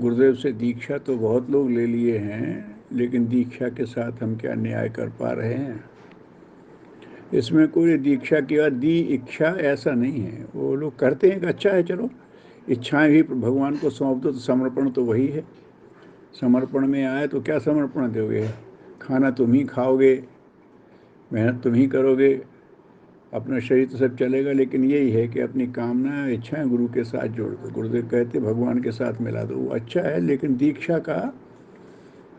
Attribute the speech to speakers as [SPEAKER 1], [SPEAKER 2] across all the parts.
[SPEAKER 1] गुरुदेव से दीक्षा तो बहुत लोग ले लिए हैं, लेकिन दीक्षा के साथ हम क्या न्याय कर पा रहे हैं? इसमें कोई दीक्षा की बाद दी इच्छा ऐसा नहीं है। वो लोग करते हैं कि अच्छा है, चलो इच्छाएं भी भगवान को सौंप दो, तो समर्पण तो वही है। समर्पण में आए तो क्या समर्पण दोगे? खाना तुम ही खाओगे, मेहनत तुम ही करोगे, अपना शरीर तो सब चलेगा, लेकिन यही है कि अपनी कामना इच्छाएं गुरु के साथ जोड़ दो। गुरुदेव कहते भगवान के साथ मिला दो। वो अच्छा है, लेकिन दीक्षा का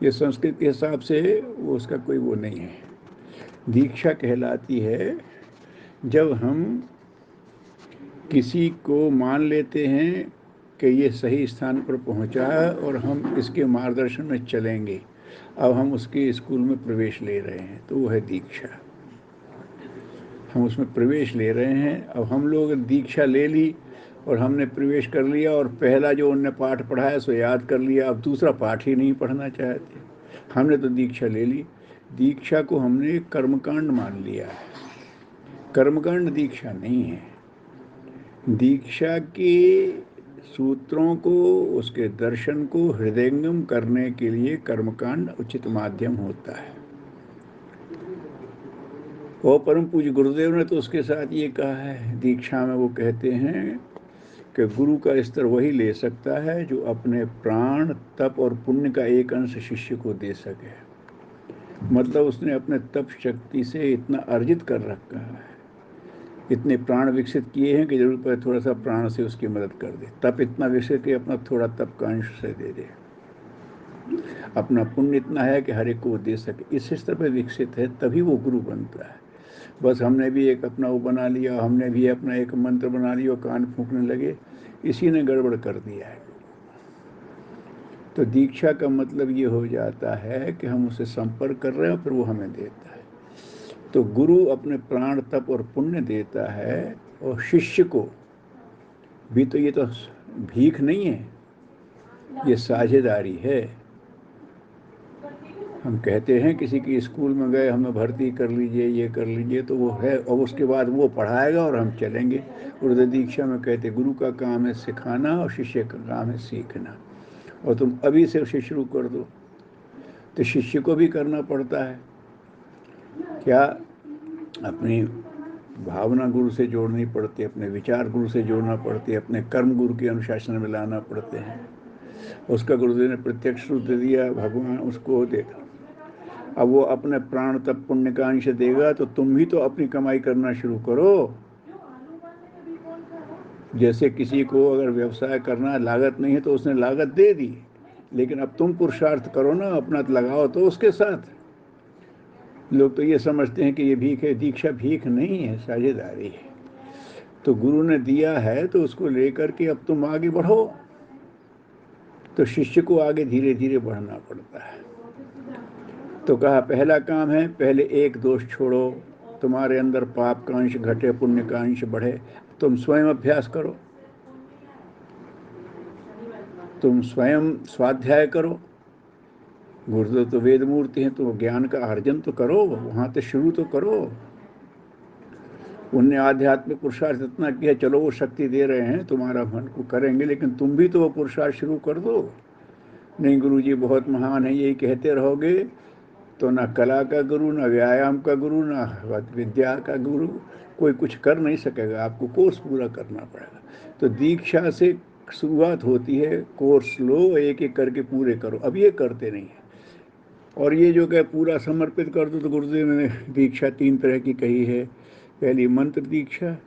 [SPEAKER 1] ये संस्कृत के हिसाब से वो उसका कोई वो नहीं है। दीक्षा कहलाती है जब हम किसी को मान लेते हैं कि ये सही स्थान पर पहुंचा है और हम इसके मार्गदर्शन में चलेंगे, अब हम उसके स्कूल में प्रवेश ले रहे हैं, तो वो है दीक्षा। हम उसमें प्रवेश ले रहे हैं। अब हम लोग दीक्षा ले ली और हमने प्रवेश कर लिया, और पहला जो उनने पाठ पढ़ाया सो याद कर लिया, अब दूसरा पाठ ही नहीं पढ़ना चाहते। हमने तो दीक्षा ले ली। दीक्षा को हमने कर्मकांड मान लिया है। कर्मकांड दीक्षा नहीं है। दीक्षा के सूत्रों को, उसके दर्शन को हृदयंगम करने के लिए कर्मकांड उचित माध्यम होता है। वो परम पूज्य गुरुदेव ने तो उसके साथ ये कहा है, दीक्षा में वो कहते हैं कि गुरु का स्तर वही ले सकता है जो अपने प्राण, तप और पुण्य का एक अंश शिष्य को दे सके। मतलब उसने अपने तप शक्ति से इतना अर्जित कर रखा है, इतने प्राण विकसित किए हैं कि जरूरत पड़े थोड़ा सा प्राण से उसकी मदद कर दे। तप इतना विकसित कि अपना थोड़ा तप का अंश से दे दे। अपना पुण्य इतना है कि हर एक को दे सके। इस स्तर पर विकसित है, तभी वो गुरु बनता है। बस हमने भी एक अपना वो बना लिया, हमने भी अपना एक मंत्र बना लिया और कान फूंकने लगे, इसी ने गड़बड़ कर दिया है। तो दीक्षा का मतलब ये हो जाता है कि हम उससे संपर्क कर रहे हैं और फिर वो हमें देता है। तो गुरु अपने प्राण, तप और पुण्य देता है, और शिष्य को भी तो ये तो भीख नहीं है, ये साझेदारी है। हम कहते हैं किसी की स्कूल में गए, हमें भर्ती कर लीजिए, ये कर लीजिए, तो वो है, और उसके बाद वो पढ़ाएगा और हम चलेंगे। गुरुदेव दीक्षा में कहते गुरु का काम है सिखाना और शिष्य का काम है सीखना, और तुम अभी से उसे शुरू कर दो। तो शिष्य को भी करना पड़ता है क्या? अपनी भावना गुरु से जोड़नी पड़ती है, अपने विचार गुरु से जोड़ना पड़ती है, अपने कर्म गुरु के अनुशासन में लाना पड़ते हैं। उसका गुरुदेव ने प्रत्यक्ष रूप दे दिया, भगवान उसको देगा। अब वो अपने प्राण तप पुण्य का अंश देगा, तो तुम भी तो अपनी कमाई करना शुरू करो। जैसे किसी को अगर व्यवसाय करना लागत नहीं है तो उसने लागत दे दी, लेकिन अब तुम पुरुषार्थ करो ना, अपना लगाओ तो उसके साथ। लोग तो ये समझते हैं कि ये भीख है। दीक्षा भीख नहीं है, साझेदारी है। तो गुरु ने दिया है तो उसको लेकर के अब तुम आगे बढ़ो। तो शिष्य को आगे धीरे धीरे बढ़ना पड़ता है। तो कहा पहला काम है, पहले एक दोष छोड़ो, तुम्हारे अंदर पाप का अंश घटे, पुण्य का अंश बढ़े। तुम स्वयं अभ्यास करो, तुम स्वयं स्वाध्याय करो। गुरुदेव तो वेद मूर्ति हैं, तो ज्ञान का अर्जन तो करो, वहां से शुरू तो करो। उनने आध्यात्मिक पुरुषार्थ इतना किया, चलो वो शक्ति दे रहे हैं, तुम्हारा मन को करेंगे, लेकिन तुम भी तो वो पुरुषार्थ शुरू कर दो। नहीं गुरुजी बहुत महान है यही कहते रहोगे तो ना कला का गुरु, ना व्यायाम का गुरु, ना विद्या का गुरु, कोई कुछ कर नहीं सकेगा। आपको कोर्स पूरा करना पड़ेगा। तो दीक्षा से शुरुआत होती है, कोर्स लो, एक एक करके पूरे करो। अब ये करते नहीं है। और ये जो कि पूरा समर्पित कर दो, तो गुरुदेव ने दीक्षा तीन तरह की कही है। पहली मंत्र दीक्षा,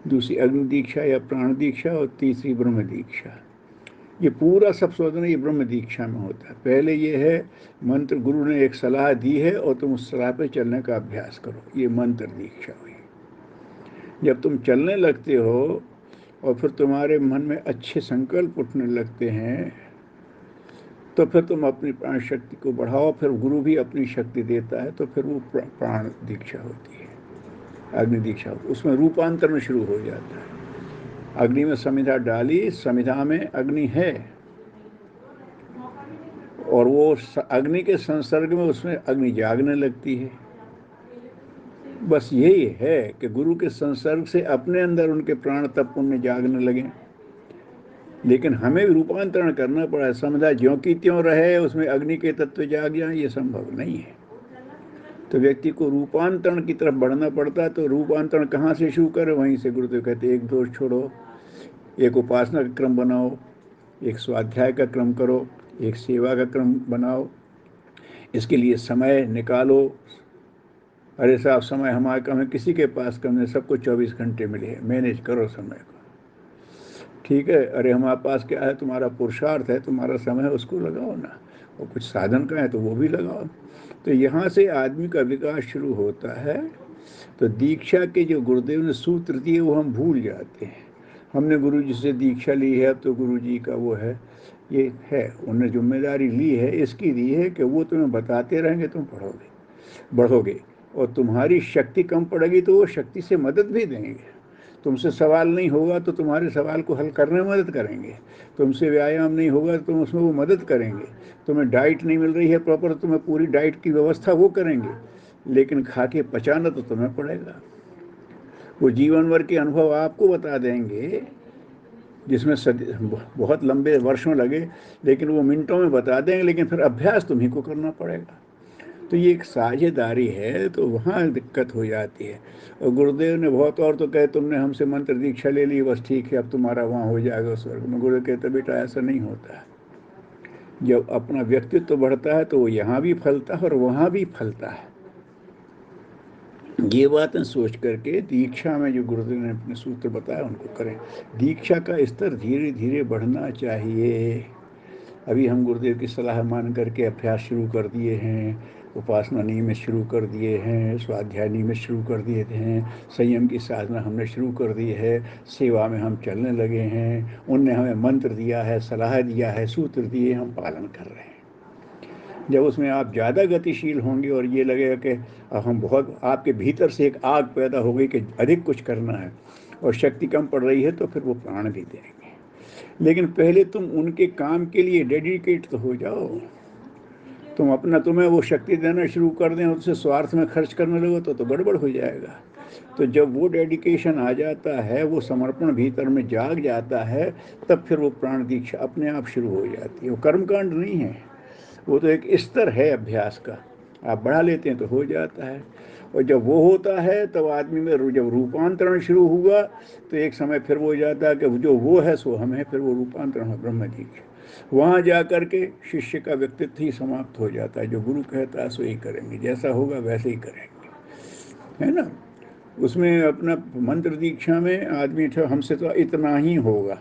[SPEAKER 1] दूसरी अग्नि दीक्षा या प्राण दीक्षा, और तीसरी ब्रह्म दीक्षा। ये पूरा सब सोचना ये ब्रह्म दीक्षा में होता है। पहले ये है मंत्र, गुरु ने एक सलाह दी है और तुम उस सलाह पे चलने का अभ्यास करो, ये मंत्र दीक्षा हुई। जब तुम चलने लगते हो और फिर तुम्हारे मन में अच्छे संकल्प उठने लगते हैं, तो फिर तुम अपनी प्राण शक्ति को बढ़ाओ, फिर गुरु भी अपनी शक्ति देता है, तो फिर वो प्राण दीक्षा होती है, अग्नि दीक्षा होती है। उसमें रूपांतरण शुरू हो जाता है। अग्नि में समिधा डाली, समिधा में अग्नि है, और वो अग्नि के संसर्ग में उसमें अग्नि जागने लगती है। बस यही है कि गुरु के संसर्ग से अपने अंदर उनके प्राण तप पुण्य जागने लगे। लेकिन हमें रूपांतरण करना पड़ा। समझा ज्यों की त्यों रहे, उसमें अग्नि के तत्व जाग जाए, ये संभव नहीं है। तो व्यक्ति को रूपांतरण की तरफ बढ़ना पड़ता है। तो रूपांतरण कहाँ से शुरू करे? वहीं से। गुरुदेव कहते एक दोष छोड़ो, एक उपासना का क्रम बनाओ, एक स्वाध्याय का क्रम करो, एक सेवा का क्रम बनाओ, इसके लिए समय निकालो। अरे साहब, समय हमारे कम है, किसी के पास कम है, सबको 24 घंटे मिले हैं, मैनेज करो समय को। ठीक है, अरे हमारे पास क्या है? तुम्हारा पुरुषार्थ है, तुम्हारा समय है, उसको लगाओ ना। और कुछ साधन का है तो वो भी लगाओ। तो यहाँ से आदमी का विकास शुरू होता है। तो दीक्षा के जो गुरुदेव ने सूत्र दिए वो हम भूल जाते हैं। हमने गुरु जी से दीक्षा ली है, अब तो गुरु जी का वो है, ये है, उन्होंने जिम्मेदारी ली है, इसकी दी है कि वो तुम्हें बताते रहेंगे, तुम पढ़ोगे, बढ़ोगे। और तुम्हारी शक्ति कम पड़ेगी तो वो शक्ति से मदद भी देंगे। तुमसे सवाल नहीं होगा तो तुम्हारे सवाल को हल करने में मदद करेंगे। तुमसे व्यायाम नहीं होगा तो तुम उसमें वो मदद करेंगे। तुम्हें डाइट नहीं मिल रही है प्रॉपर, तुम्हें पूरी डाइट की व्यवस्था वो करेंगे। लेकिन खा के पचाना तो तुम्हें पड़ेगा। वो जीवन भर के अनुभव आपको बता देंगे, जिसमें बहुत लंबे वर्षों लगे, लेकिन वो मिनटों में बता देंगे। लेकिन फिर अभ्यास तुम्ही को करना पड़ेगा। तो ये एक साझेदारी है, तो वहाँ दिक्कत हो जाती है। और गुरुदेव ने बहुत और तो कहे, तुमने हमसे मंत्र दीक्षा ले ली, बस ठीक है, अब तुम्हारा वहाँ हो जाएगा स्वर्ग में। गुरुदेव कहते बेटा ऐसा नहीं होता है। जब अपना व्यक्तित्व बढ़ता है तो वो यहाँ भी फलता है और वहाँ भी फलता है। ये बातें सोच करके दीक्षा में जो गुरुदेव ने अपने सूत्र बताया उनको करें। दीक्षा का स्तर धीरे धीरे बढ़ना चाहिए। अभी हम गुरुदेव की सलाह मान करके अभ्यास शुरू कर दिए हैं, उपासना नियमित शुरू कर दिए हैं, स्वाध्याय नियमित शुरू कर दिए हैं, संयम की साधना हमने शुरू कर दी है, सेवा में हम चलने लगे हैं। उनने हमें मंत्र दिया है, सलाह दिया है, सूत्र दिए, हम पालन कर रहे हैं। जब उसमें आप ज़्यादा गतिशील होंगे और ये लगेगा कि हम बहुत, आपके भीतर से एक आग पैदा हो गई कि अधिक कुछ करना है और शक्ति कम पड़ रही है, तो फिर वो प्राण भी देंगे। लेकिन पहले तुम उनके काम के लिए डेडिकेट तो हो जाओ। तुम अपना, तुम्हें वो शक्ति देना शुरू कर दें और उसे स्वार्थ में खर्च करने लगो तो गड़बड़ हो जाएगा। तो जब वो डेडिकेशन आ जाता है, वो समर्पण भीतर में जाग जाता है, तब फिर वो प्राण दीक्षा अपने आप शुरू हो जाती है। वो कर्मकांड नहीं है, वो तो एक स्तर है अभ्यास का। आप बढ़ा लेते हैं तो हो जाता है। और जब वो होता है तब आदमी में जब रूपांतरण शुरू हुआ तो एक समय फिर वो हो जाता है कि जो वो है सो हम है, फिर वो रूपांतरण है ब्रह्म दीक्षा। वहाँ जा कर के शिष्य का व्यक्तित्व ही समाप्त हो जाता है। जो गुरु कहता है सो ही करेंगे, जैसा होगा वैसे ही करेंगे, है ना। उसमें अपना मंत्र दीक्षा में आदमी हमसे तो इतना ही होगा,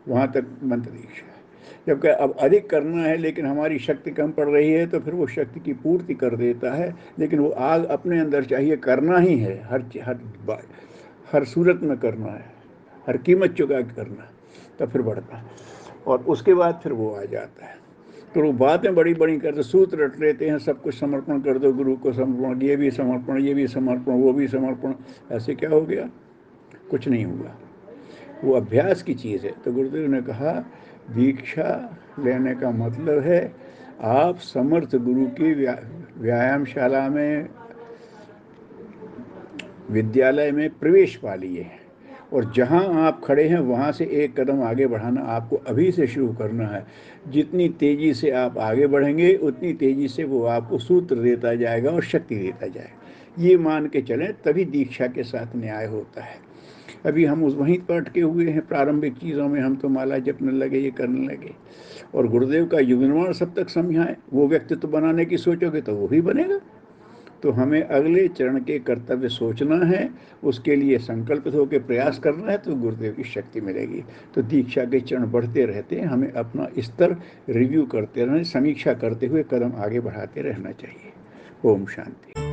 [SPEAKER 1] वहाँ तक मंत्र दीक्षा। जबकि अब अधिक करना है लेकिन हमारी शक्ति कम पड़ रही है, तो फिर वो शक्ति की पूर्ति कर देता है। लेकिन वो आग अपने अंदर चाहिए, करना ही है, हर सूरत में करना है, हर कीमत चुका के करना, तब फिर बढ़ता है। और उसके बाद फिर वो आ जाता है। तो वो बातें बड़ी बड़ी करते, सूत्र रट लेते हैं, सब कुछ समर्पण कर दो, गुरु को समर्पण, ये भी समर्पण, ये भी समर्पण, वो भी समर्पण। ऐसे क्या हो गया? कुछ नहीं हुआ। वो अभ्यास की चीज़ है। तो गुरुदेव ने कहा दीक्षा लेने का मतलब है आप समर्थ गुरु की व्यायामशाला में, विद्यालय में प्रवेश पा लिए हैं। और जहाँ आप खड़े हैं वहाँ से एक कदम आगे बढ़ाना आपको अभी से शुरू करना है। जितनी तेज़ी से आप आगे बढ़ेंगे उतनी तेज़ी से वो आपको सूत्र देता जाएगा और शक्ति देता जाएगा। ये मान के चलें, तभी दीक्षा के साथ न्याय होता है। अभी हम उस वहीं पर अटके हुए हैं, प्रारंभिक चीज़ों में हम तो माला जपने लगे, ये करने लगे। और गुरुदेव का युग निर्माण सब तक समझाएं, वो व्यक्तित्व बनाने की सोचोगे तो वो भी बनेगा। तो हमें अगले चरण के कर्तव्य सोचना है, उसके लिए संकल्पित होकर प्रयास करना है, तो गुरुदेव की शक्ति मिलेगी। तो दीक्षा के चरण बढ़ते रहते हैं, हमें अपना स्तर रिव्यू करते रहना, समीक्षा करते हुए कदम आगे बढ़ाते रहना चाहिए। ओम शांति।